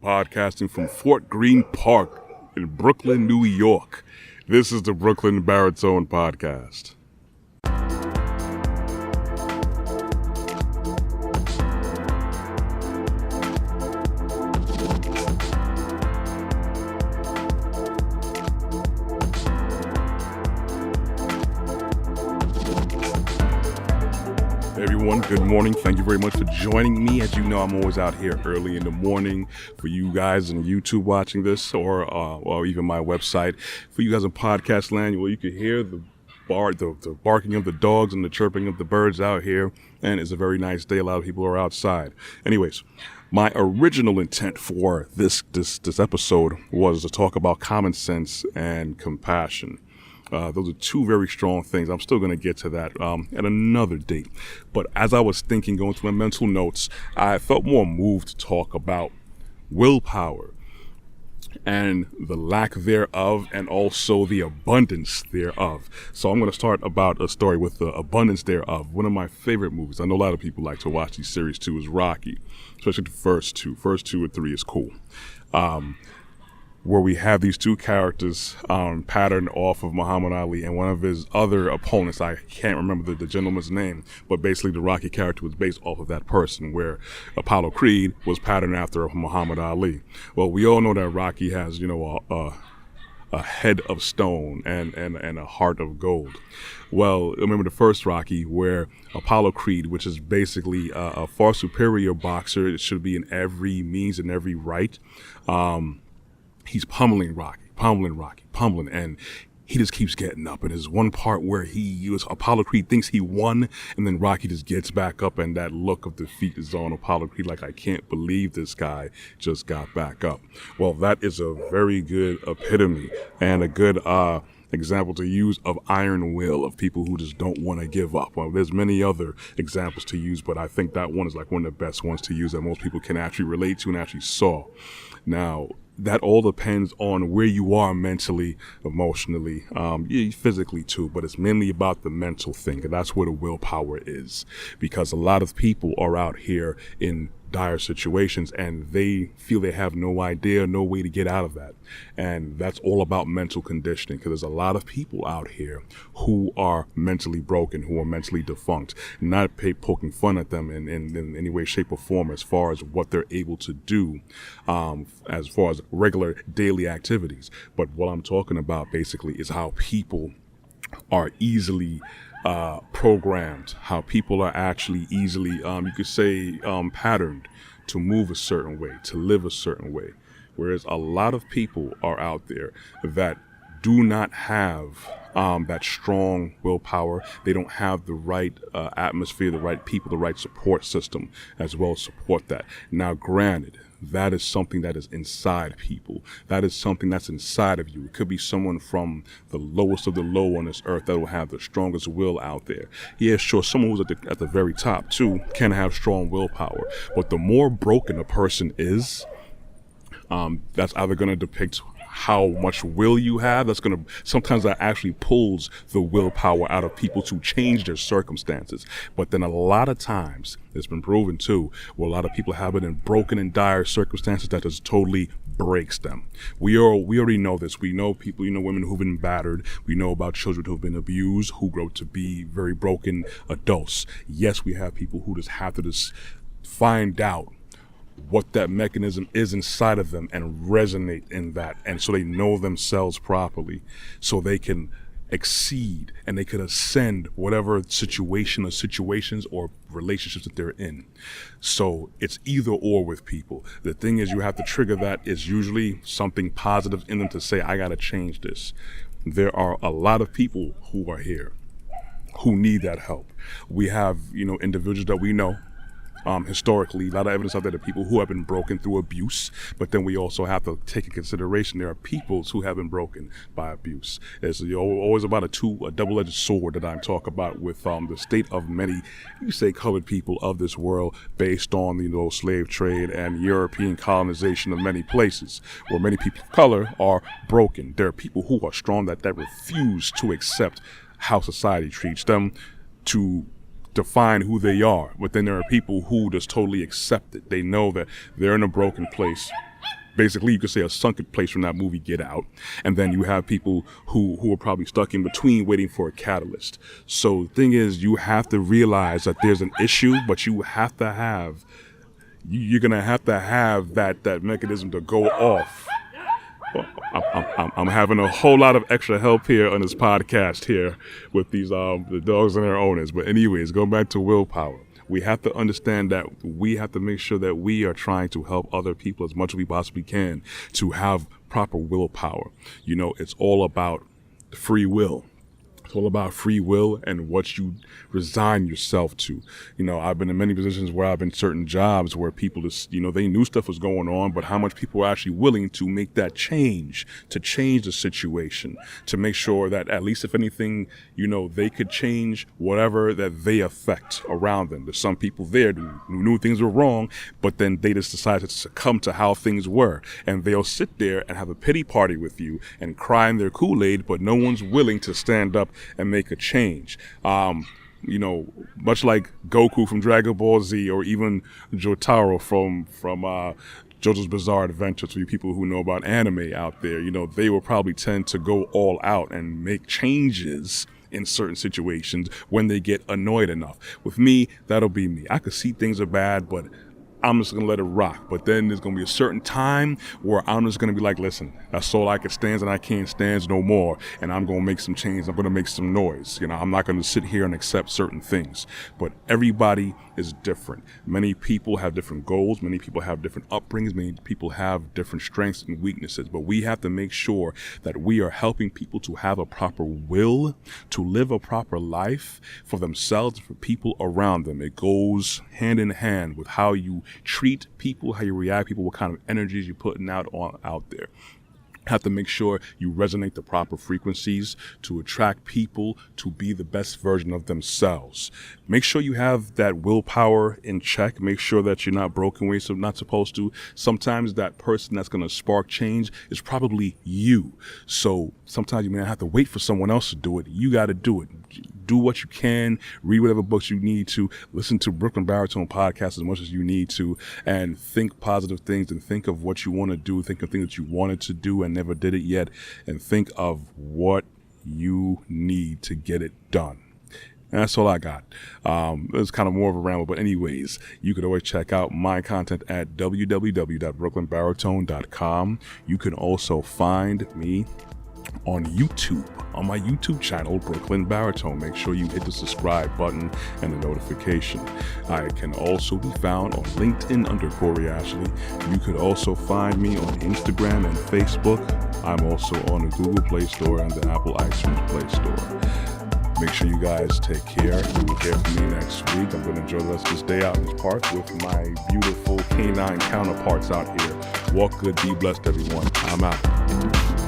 podcasting from Fort Greene Park in Brooklyn, New York. This is the Brooklyn Baritone Podcast. Everyone, good morning. Thank you very much for joining me. As you know, I'm always out here early in the morning for you guys on YouTube watching this, or even my website. For you guys in podcast land, well, you can hear the barking of the dogs and the chirping of the birds out here, and it's a very nice day. A lot of people are outside. Anyways, my original intent for this episode was to talk about common sense and compassion. Those are two very strong things. I'm still going to get to that at another date. But as I was thinking, going through my mental notes, I felt more moved to talk about willpower and the lack thereof, and also the abundance thereof. So I'm going to start about a story with the abundance thereof. One of my favorite movies, I know a lot of people like to watch these series too, is Rocky, especially the first two. First 2 or 3 is cool. Where we have these two characters patterned off of Muhammad Ali and one of his other opponents. I can't remember the gentleman's name, but basically the Rocky character was based off of that person, where Apollo Creed was patterned after Muhammad Ali. Well, we all know that Rocky has, a head of stone and a heart of gold. Well, remember the first Rocky, where Apollo Creed, which is basically a far superior boxer, it should be in every means and every right, he's pummeling Rocky, and he just keeps getting up. And there's one part where Apollo Creed thinks he won, and then Rocky just gets back up, and that look of defeat is on Apollo Creed, like, I can't believe this guy just got back up. Well, that is a very good epitome and a good example to use of iron will, of people who just don't want to give up. Well, there's many other examples to use, but I think that one is like one of the best ones to use that most people can actually relate to and actually saw. Now, that all depends on where you are mentally, emotionally, physically too, but it's mainly about the mental thing, and that's where the willpower is, because a lot of people are out here in dire situations and they feel they have no idea, no way to get out of that. And that's all about mental conditioning, because there's a lot of people out here who are mentally broken, who are mentally defunct, not poking fun at them in any way, shape, or form as far as what they're able to do as far as regular daily activities. But what I'm talking about basically is how people are easily programmed, how people are actually easily, you could say, patterned to move a certain way, to live a certain way. Whereas a lot of people are out there that do not have that strong willpower. They don't have the right atmosphere, the right people, the right support system as well as support that. Now, granted, that is something that is inside people. That is something that's inside of you. It could be someone from the lowest of the low on this earth that will have the strongest will out there. Yeah, sure, someone who's at the very top too can have strong willpower. But the more broken a person is, that's either going to depict how much will you have. Sometimes that actually pulls the willpower out of people to change their circumstances. But then a lot of times, it's been proven too, where a lot of people have been in broken and dire circumstances that just totally breaks them. We already know this. We know people, women who've been battered. We know about children who've been abused, who grow to be very broken adults. Yes, we have people who just have to just find out what that mechanism is inside of them and resonate in that, and so they know themselves properly, so they can exceed and they can ascend whatever situation or situations or relationships that they're in. So it's either or with people. The thing is, you have to trigger that is usually something positive in them to say, I gotta change this. There are a lot of people who are here who need that help. We have, individuals that we know historically, a lot of evidence out there of people who have been broken through abuse, but then we also have to take in consideration there are peoples who have been broken by abuse. It's always about a double-edged sword that I'm talking about with the state of many, you say, colored people of this world, based on the slave trade and European colonization of many places, where many people of color are broken. There are people who are strong that refuse to accept how society treats them, to define who they are. But then there are people who just totally accept it. They know that they're in a broken place basically, you could say a sunken place from that movie Get Out. And then you have people who are probably stuck in between waiting for a catalyst. So the thing is, you have to realize that there's an issue, but you're going to have that mechanism to go off. Well, I'm having a whole lot of extra help here on this podcast here with these the dogs and their owners. But anyways, going back to willpower, we have to understand that we have to make sure that we are trying to help other people as much as we possibly can to have proper willpower. You know, it's all about free will. It's all about free will and what you resign yourself to. You know, I've been in many positions where I've been certain jobs where people just, you know, they knew stuff was going on, but how much people were actually willing to make that change, to change the situation, to make sure that at least if anything, you know, they could change whatever that they affect around them. There's some people there who knew things were wrong, but then they just decided to succumb to how things were. And they'll sit there and have a pity party with you and cry in their Kool-Aid, but no one's willing to stand up and make a change. You know, much like Goku from Dragon Ball Z, or even Jotaro from JoJo's Bizarre Adventure, to you people who know about anime out there, you know, they will probably tend to go all out and make changes in certain situations when they get annoyed enough. With me, that'll be me. I could see things are bad, but I'm just going to let it rock. But then there's going to be a certain time where I'm just going to be like, listen, that's all I can stand and I can't stand no more. And I'm going to make some change. I'm going to make some noise. You know, I'm not going to sit here and accept certain things. But everybody is different. Many people have different goals. Many people have different upbringings. Many people have different strengths and weaknesses. But we have to make sure that we are helping people to have a proper will, to live a proper life for themselves and for people around them. It goes hand in hand with how you treat people, how you react to people, what kind of energies you're putting out there. Have to make sure you resonate the proper frequencies to attract people to be the best version of themselves. Make sure you have that willpower in check. Make sure that you're not broken ways you're not supposed to. Sometimes that person that's going to spark change is probably you. So sometimes you may not have to wait for someone else to do it. You got to do it. Do what you can, read whatever books you need to, listen to Brooklyn Baritone podcast as much as you need to, and think positive things and think of what you want to do, think of things that you wanted to do and never did it yet, and think of what you need to get it done. And that's all I got. It's kind of more of a ramble, but anyways, you could always check out my content at www.brooklynbaritone.com. You can also find me on YouTube, on my YouTube channel, Brooklyn Baritone. Make sure you hit the subscribe button and the notification. I can also be found on LinkedIn under Corey Ashley. You could also find me on Instagram and Facebook. I'm also on the Google Play Store and the Apple iTunes Play Store. Make sure you guys take care. You will hear from me next week. I'm going to enjoy the rest of this day out in this park with my beautiful canine counterparts out here. Walk good, be blessed, everyone. I'm out.